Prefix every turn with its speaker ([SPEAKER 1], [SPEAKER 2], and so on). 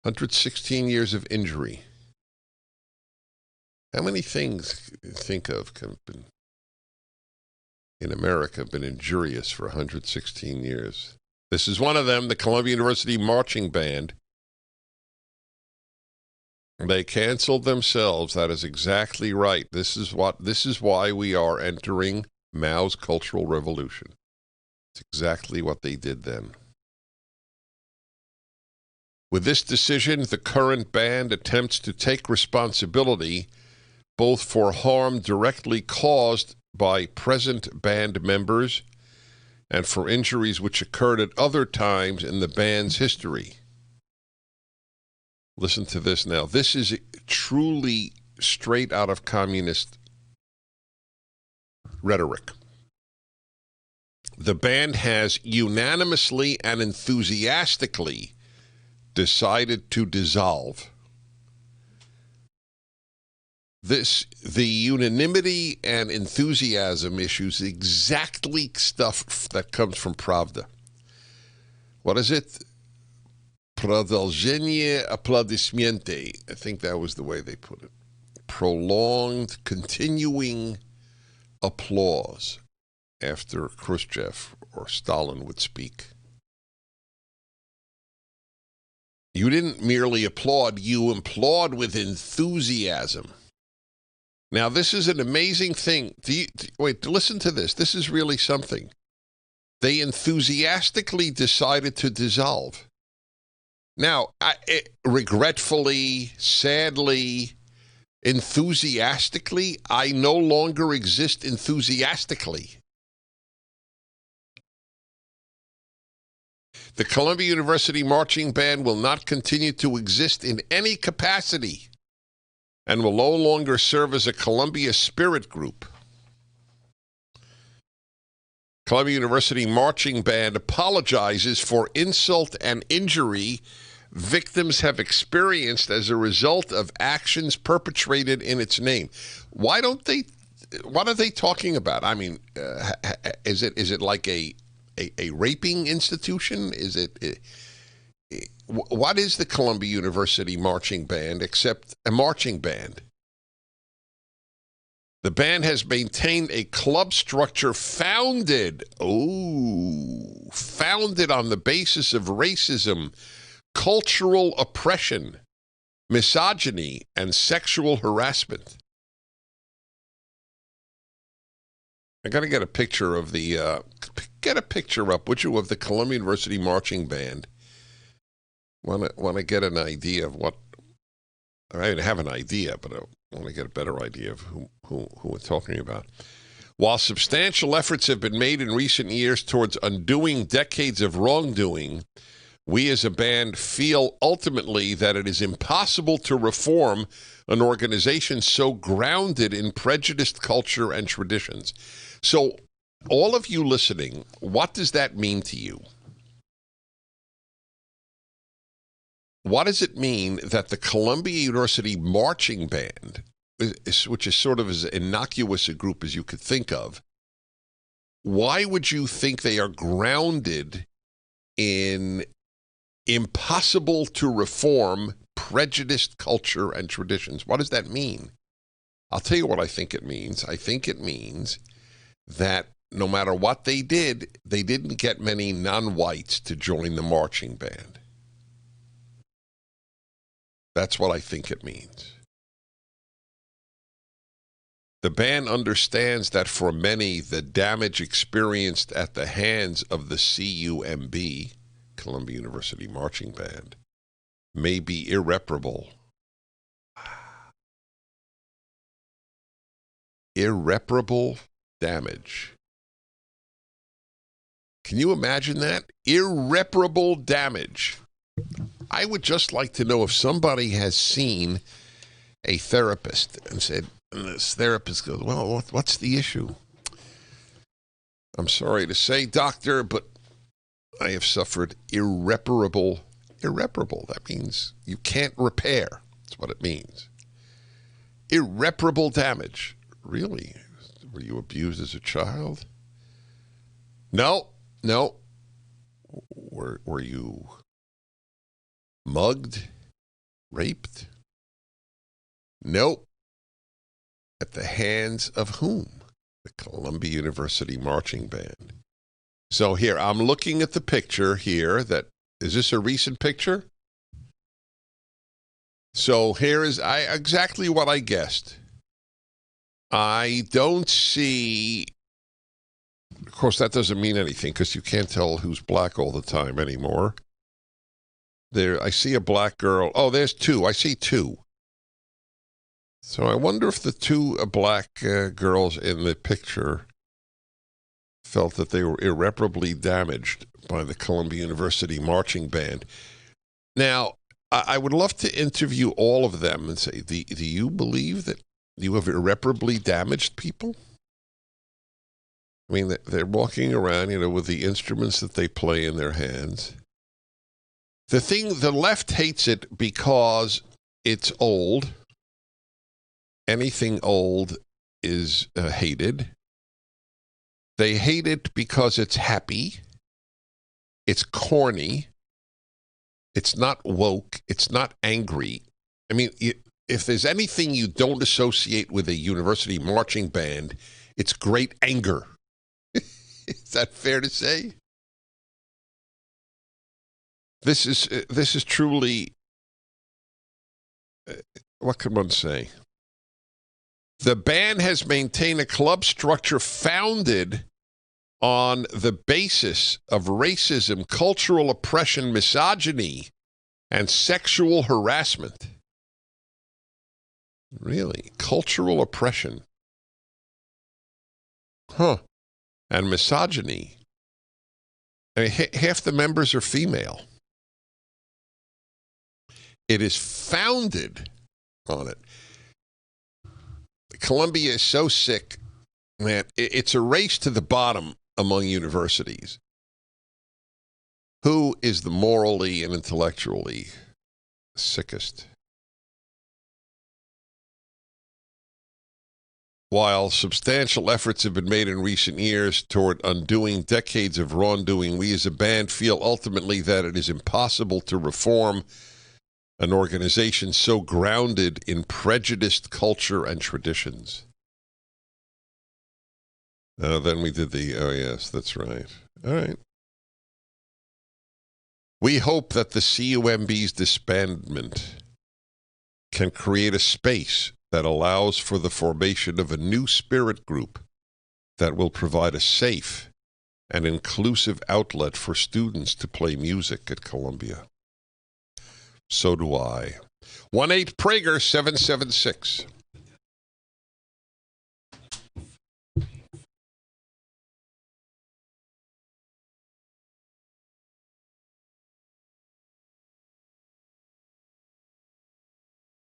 [SPEAKER 1] 116 years of injury. How many things you think of in America have been injurious for 116 years? This is one of them, the Columbia University Marching Band. They canceled themselves. That is exactly right. This is why we are entering Mao's Cultural Revolution. It's exactly what they did then. With this decision, the current band attempts to take responsibility both for harm directly caused by present band members and for injuries which occurred at other times in the band's history. Listen to this now. This is truly straight out of communist rhetoric. The band has unanimously and enthusiastically decided to dissolve. The unanimity and enthusiasm issues exactly stuff that comes from Pravda. What is it? Продолжение аплодисменты. I think that was the way they put it. Prolonged, continuing applause after Khrushchev or Stalin would speak. You didn't merely applaud, you applaud with enthusiasm. Now, this is an amazing thing. Wait, listen to this. This is really something. They enthusiastically decided to dissolve. Now, regretfully, sadly, enthusiastically, I no longer exist enthusiastically. The Columbia University Marching Band will not continue to exist in any capacity and will no longer serve as a Columbia Spirit Group. Columbia University Marching Band apologizes for insult and injury victims have experienced as a result of actions perpetrated in its name. What are they talking about? I mean, is it like a raping institution? What is the Columbia University Marching Band except a marching band? The band has maintained a club structure founded on the basis of racism, cultural oppression, misogyny, and sexual harassment. I got to get a picture of get a picture up, would you, of the Columbia University Marching Band. Want to get an idea of what, I have an idea, but I want to get a better idea of who we're talking about. While substantial efforts have been made in recent years towards undoing decades of wrongdoing, we as a band feel ultimately that it is impossible to reform an organization so grounded in prejudiced culture and traditions. So, all of you listening, what does that mean to you? What does it mean that the Columbia University Marching Band, which is sort of as innocuous a group as you could think of, why would you think they are grounded in impossible to reform prejudiced culture and traditions? What does that mean? I'll tell you what I think it means. I think it means that no matter what they did, they didn't get many non-whites to join the marching band. That's what I think it means. The band understands that for many, the damage experienced at the hands of the CUMB, Columbia University Marching Band, may be irreparable. Irreparable damage. Can you imagine that? Irreparable damage. I would just like to know if somebody has seen a therapist and said, and this therapist goes, well, what's the issue? I'm sorry to say, doctor, but I have suffered irreparable. That means you can't repair. That's what it means. Irreparable damage. Really? Were you abused as a child? No. Were you mugged? Raped? Nope. At the hands of whom? The Columbia University Marching Band. So here, I'm looking at the picture here. Is this a recent picture? So here is exactly what I guessed. I don't see... Of course, that doesn't mean anything because you can't tell who's black all the time anymore. There, I see a black girl. Oh, there's two. I see two. So I wonder if the two black girls in the picture felt that they were irreparably damaged by the Columbia University Marching Band. Now, I would love to interview all of them and say, do you believe that you have irreparably damaged people? I mean, they're walking around, with the instruments that they play in their hands. The left hates it because it's old. Anything old is hated. They hate it because it's happy. It's corny. It's not woke. It's not angry. I mean, if there's anything you don't associate with a university marching band, it's great anger. Is that fair to say? This is truly, what can one say? The band has maintained a club structure founded on the basis of racism, cultural oppression, misogyny, and sexual harassment. Really? Cultural oppression? Huh. And misogyny. I mean, half the members are female. It is founded on it. Columbia is so sick, man. It's a race to the bottom among universities. Who is the morally and intellectually sickest? While substantial efforts have been made in recent years toward undoing decades of wrongdoing, we as a band feel ultimately that it is impossible to reform an organization so grounded in prejudiced culture and traditions. Then we did oh yes, that's right. All right. We hope that the CUMB's disbandment can create a space that allows for the formation of a new spirit group that will provide a safe and inclusive outlet for students to play music at Columbia. So do I. 1-8 Prager 776.